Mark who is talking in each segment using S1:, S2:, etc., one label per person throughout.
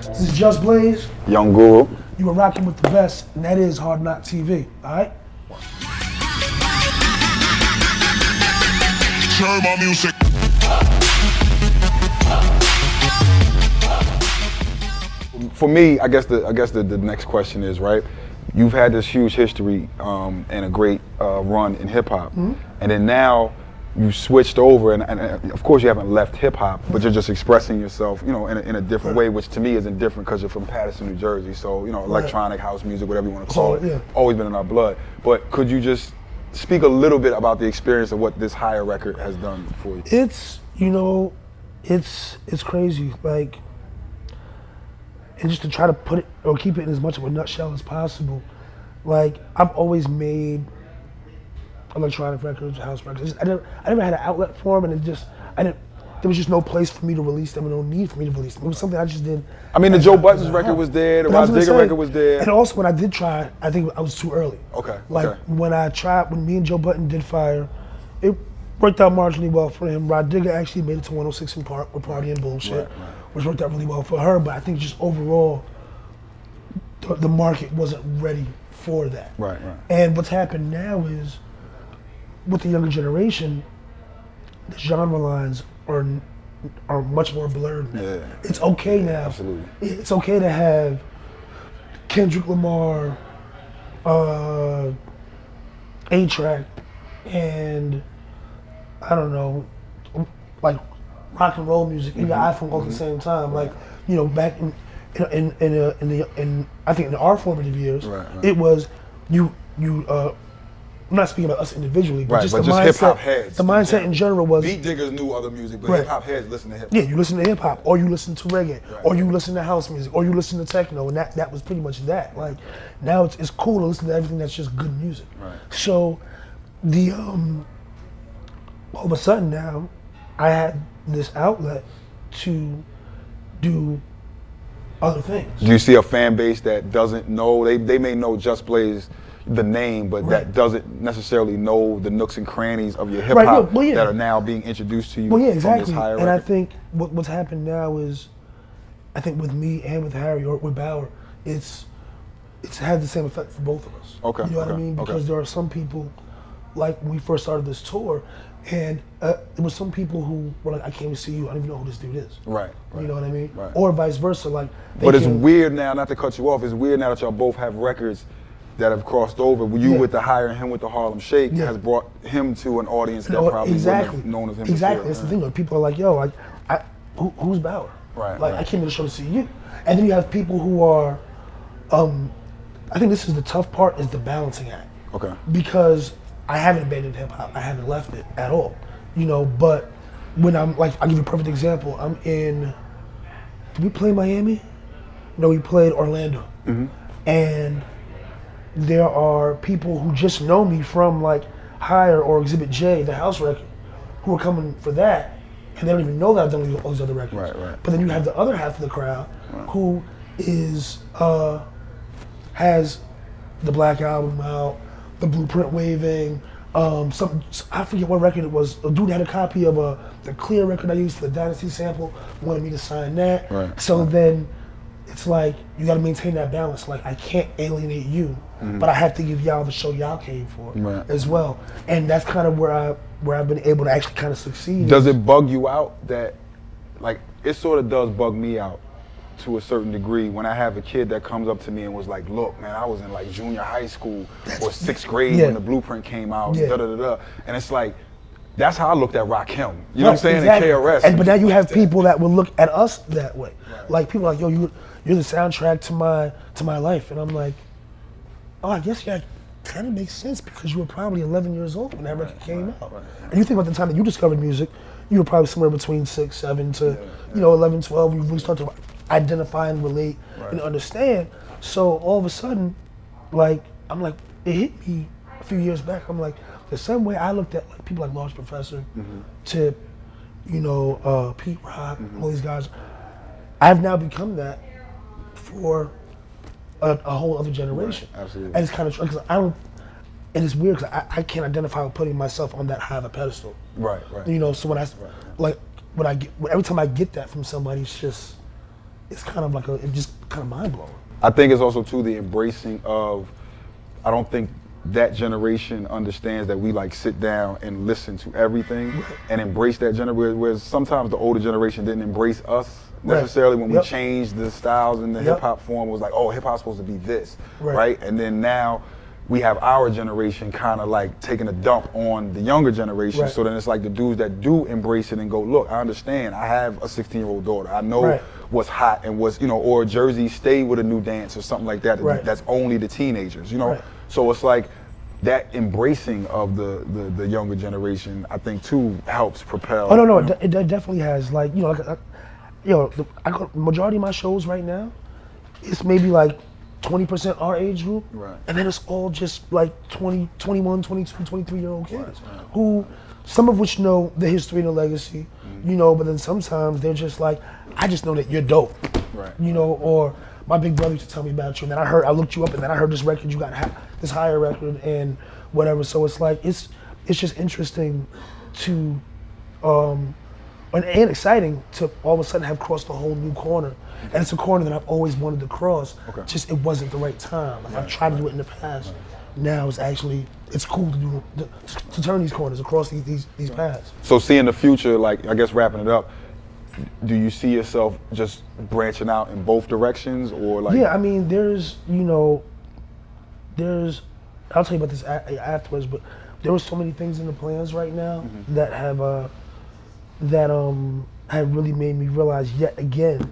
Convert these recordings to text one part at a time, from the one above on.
S1: This is Just Blaze.
S2: Young Guru.
S1: You are rocking with the best, and that is Hard Knock TV. All right.
S3: Turn my music.
S2: For me, I guess the next question is, right, you've had this huge history and a great run in hip hop, and then now you switched over, and of course you haven't left hip hop, but you're just expressing yourself, in a different way, which to me isn't different because you're from Paterson, New Jersey. So electronic house music, whatever you want to call it, always been in our blood. But could you just speak a little bit about the experience of what this Higher record has done for you?
S1: It's it's crazy, like, and just to try to put it or keep it in as much of a nutshell as possible. Like, I've always made electronic records, house records. I never had an outlet for them, and there was just no place for me to release them, and no need for me to release them. It was something I just did.
S2: I mean, the Joe Buttons record was there, the Jigga record was there.
S1: And also when I did try, I think I was too early.
S2: Okay.
S1: Like when me and Joe Button did Fire, it worked out marginally well for him. Jigga actually made it to 106 in Park with Party and Bullshit, which worked out really well for her, but I think just overall, the market wasn't ready for that.
S2: Right.
S1: And what's happened now is, with the younger generation, the genre lines are much more blurred now.
S2: Yeah.
S1: It's okay now.
S2: Absolutely.
S1: It's okay to have Kendrick Lamar, A-Track, and I don't know, like rock and roll music in your iPhone all at the same time. Like, back in I think in our formative years, it was I'm not speaking about us individually, but just the mindset.
S2: Hip hop heads.
S1: The mindset in general was
S2: beat diggers knew other music, but hip hop heads listen to hip hop.
S1: Yeah, you listen to hip hop, or you listen to reggae, or you listen to house music, or you listen to techno, and that was pretty much that. Like, now it's cool to listen to everything that's just good music.
S2: Right.
S1: So the all of a sudden now, I had this outlet to do other things.
S2: Do you see a fan base that doesn't know? They may know Just Blaze, the name, but that doesn't necessarily know the nooks and crannies of your hip hop that are now being introduced to you from this Higher record.
S1: And I think what's happened now is, I think with me and with Harry or with Bauer, it's had the same effect for both of us.
S2: Okay.
S1: You know what I mean? Because there are some people, like when we first started this tour, and there was some people who were like, I came to see you, I don't even know who this dude is.
S2: Right.
S1: You know what I mean?
S2: Right.
S1: Or vice versa. Like,
S2: but it's weird now, not to cut you off, it's weird now that y'all both have records that have crossed over. You with the Higher and him with the Harlem Shake has brought him to an audience that probably wouldn't have known of him before.
S1: That's the thing. Like, people are like, yo, who's Bauer?
S2: Right.
S1: I came to the show to see you. And then you have people who are, I think this is the tough part, is the balancing act.
S2: Okay.
S1: Because I haven't abandoned hip hop. I haven't left it at all. But when I'm like, I'll give you a perfect example. I'm in, did we play Miami? No, we played Orlando. And there are people who just know me from like Higher or Exhibit J, the house record, who are coming for that, and they don't even know that I've done all these other records. Right. But then you have the other half of the crowd who is has the Black Album out, the Blueprint waving, I forget what record it was. A dude had a copy of the Clear record I used for the Dynasty sample, wanted me to sign that. So then it's like, you gotta maintain that balance. Like, I can't alienate you, but I have to give y'all the show y'all came for as well. And that's kind of where I've been able to actually kind of succeed.
S2: Does it bug you out that, like, it sort of does bug me out to a certain degree when I have a kid that comes up to me and was like, look, man, I was in like junior high school or 6th grade when the Blueprint came out, and it's like, that's how I looked at Rakim. You know what I'm saying?
S1: Exactly.
S2: And KRS.
S1: But now you have people that will look at us that way. Like, people are like, yo, you're the soundtrack to my life. And I'm like, oh, I guess kind of makes sense, because you were probably 11 years old when that record came out. And you think about the time that you discovered music, you were probably somewhere between 6, 7 to 11, 12. You really start to identify and relate and understand. So all of a sudden, like, I'm like, it hit me a few years back. I'm like, the same way I looked at like people like Large Professor, Tip, Pete Rock, all these guys, I've now become that for a whole other generation.
S2: Absolutely.
S1: And it's kind of true, because I don't, and it's weird because I can't identify with putting myself on that high of a pedestal. So when I, like, every time I get that from somebody, it's kind of like it's just kind of mind blowing.
S2: I think it's also too the embracing of, I don't think that generation understands that we like sit down and listen to everything and embrace that generation, whereas sometimes the older generation didn't embrace us necessarily when we changed the styles and the hip hop form. It was like, oh, hip hop's supposed to be this, right? And then now we have our generation kind of like taking a dump on the younger generation. So then it's like the dudes that do embrace it and go, look, I understand. I have a 16-year-old daughter. I know what's hot and what's, you know, or Jersey stay with a new dance or something like that. That's only the teenagers, you know? So it's like that embracing of the younger generation, I think too, helps propel.
S1: Oh, no, it definitely has. Like, you know, I got majority of my shows right now, it's maybe like 20% our age group, and then it's all just like 20, 21, 22, 23-year-old kids who, some of which know the history and the legacy, you know, but then sometimes they're just like, I just know that you're dope, you know, or my big brother used to tell me about you, and then I looked you up, and then I heard this record, you got this higher record and whatever. So it's like, it's just interesting to, and exciting to all of a sudden have crossed a whole new corner. And it's a corner that I've always wanted to cross, just it wasn't the right time. Like I've tried to do it in the past. Now it's cool to do to turn these corners across these paths.
S2: So seeing the future, like I guess wrapping it up, do you see yourself just branching out in both directions, or like? Yeah,
S1: I mean, I'll tell you about this afterwards, but there were so many things in the plans right now that have really made me realize yet again,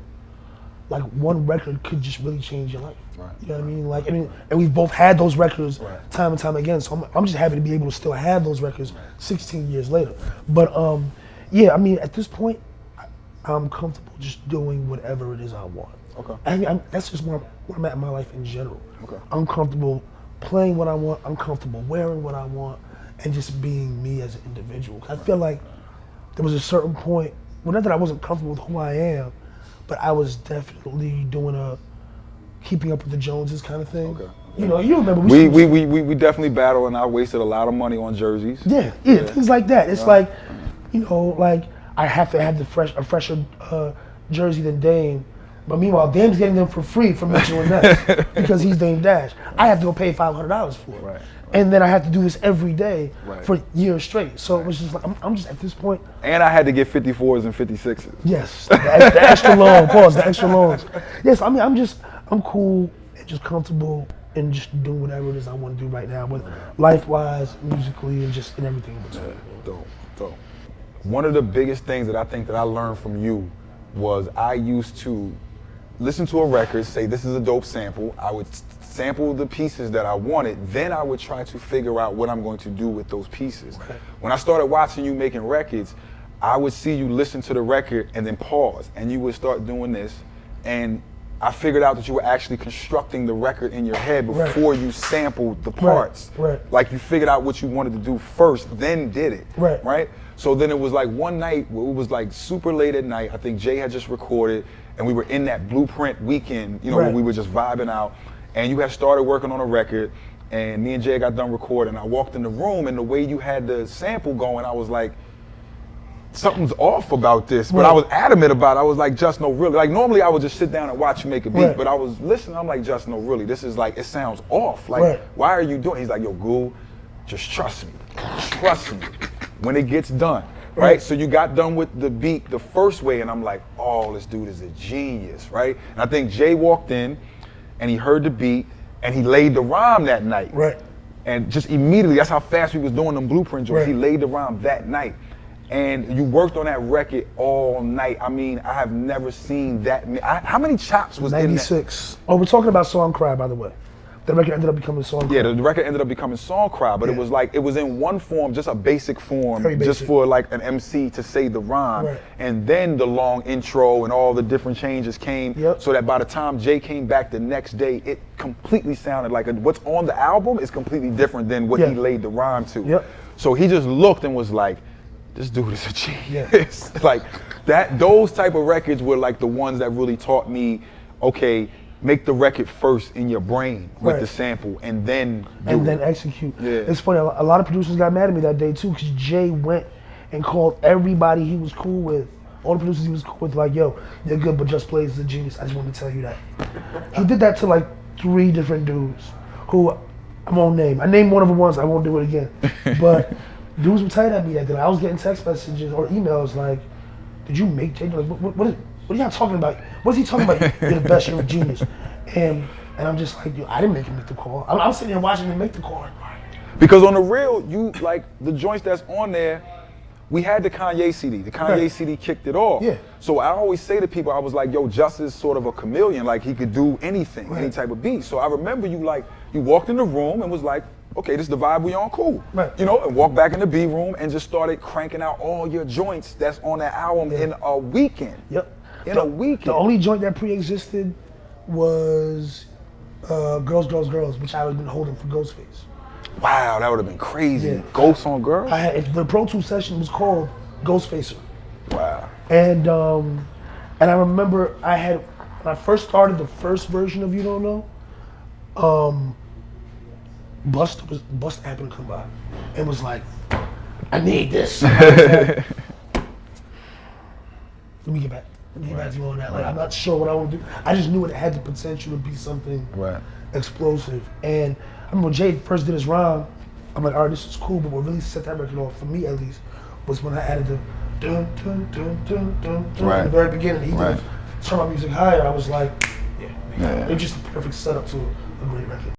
S1: like one record could just really change your life. You know what I mean? Like, and we've both had those records time and time again. So I'm just happy to be able to still have those records 16 years later. But yeah, I mean, at this point, I'm comfortable just doing whatever it is I want. That's just where I'm at in my life in general. I'm comfortable playing what I want. I'm comfortable wearing what I want, and just being me as an individual. I feel like there was a certain point, well, not that I wasn't comfortable with who I am, but I was definitely doing a keeping up with the Joneses kind of thing. You know, you remember
S2: we definitely battled, and I wasted a lot of money on jerseys.
S1: Yeah, things like that. It's like, you know, like I have to have a fresher jersey than Dame, but meanwhile Dame's getting them for free from Mitchell and Ness because he's Dame Dash. I have to go pay $500 for it. And then I have to do this every day for years straight. So it was just like, I'm just at this point.
S2: And I had to get 54s and 56s.
S1: Yes, the extra long, the extra longs. Yes, I mean, I'm cool and just comfortable and just doing whatever it is I want to do right now, with life-wise, musically, and just in everything in between.
S2: Dope. One of the biggest things that I think that I learned from you was I used to listen to a record, say this is a dope sample. I would sample the pieces that I wanted, then I would try to figure out what I'm going to do with those pieces. When I started watching you making records, I would see you listen to the record and then pause, and you would start doing this, and I figured out that you were actually constructing the record in your head before you sampled the parts. Like you figured out what you wanted to do first, then did it. Right? So then it was like one night, it was like super late at night, I think Jay had just recorded, and we were in that Blueprint weekend, you know, where we were just vibing out, and you had started working on a record, and me and Jay got done recording. I walked in the room, and the way you had the sample going, I was like, something's off about this, but I was adamant about it. I was like, just no, really. Like normally I would just sit down and watch you make a beat, but I was listening, I'm like, just no, really. This is like, it sounds off. Like, why are you doing? He's like, yo, Goo, just trust me. Trust me when it gets done. Right? So you got done with the beat the first way, and I'm like, oh, this dude is a genius, right? And I think Jay walked in, and he heard the beat, and he laid the rhyme that night. And just immediately, that's how fast we was doing them Blueprint joints. He laid the rhyme that night. And you worked on that record all night. I mean, I have never seen that. How many chops was
S1: 96.
S2: in that?
S1: 96. Oh, we're talking about Song Cry, by the way. The record ended up becoming Song Cry.
S2: Yeah, the record ended up becoming Song Cry, but it was like, it was in one form, just a basic form, just for like an MC to say the rhyme. And then the long intro and all the different changes came, so that by the time Jay came back the next day, it completely sounded like what's on the album is completely different than what he laid the rhyme to. So he just looked and was like, this dude is a genius. Like those type of records were like the ones that really taught me, okay, make the record first in your brain with the sample, and then
S1: execute. It's funny, a lot of producers got mad at me that day too, because Jay went and called everybody he was cool with all the producers he was cool with, like, yo, you're good, but Just Blaze is a genius. I just wanted to tell you that. He did that to like 3 different dudes who I won't name. I named one of them once, I won't do it again. But dudes were tight at me that day. I was getting text messages or emails like, did you make Jigga? Like, what are y'all talking about? What is he talking about? You're the best, you're a genius. And I'm just like, yo, I didn't make him make the call. I'm sitting here watching him make the call.
S2: Because on the real, you like the joints that's on there, we had the Kanye CD. The Kanye CD kicked it off.
S1: Yeah.
S2: So I always say to people, I was like, yo, Just is sort of a chameleon. Like he could do anything, any type of beat. So I remember you walked in the room and was like, okay, this is the vibe we on, cool.
S1: Right.
S2: You know, and walked back in the B room and just started cranking out all your joints that's on that album in a weekend.
S1: Yep.
S2: In a weekend.
S1: The only joint that pre-existed was Girls, Girls, Girls, which I had been holding for Ghostface.
S2: Wow, that would have been crazy.
S1: Yeah.
S2: Ghosts on Girls?
S1: The Pro Tools session was called Ghostfacer.
S2: Wow.
S1: And I remember when I first started the first version of You Don't Know, Busta happened to come by and was like, I need this. Let me get back. Let me get back to you on that. Like, I'm not sure what I want to do. I just knew it had the potential to be something explosive. And I remember when Jay first did his rhyme, I'm like, all right, this is cool, but what really set that record off, for me at least, was when I added the dun dun dun dun dun dun at the very beginning. He did turn my music higher. I was like, yeah. It was just the perfect setup to a great record.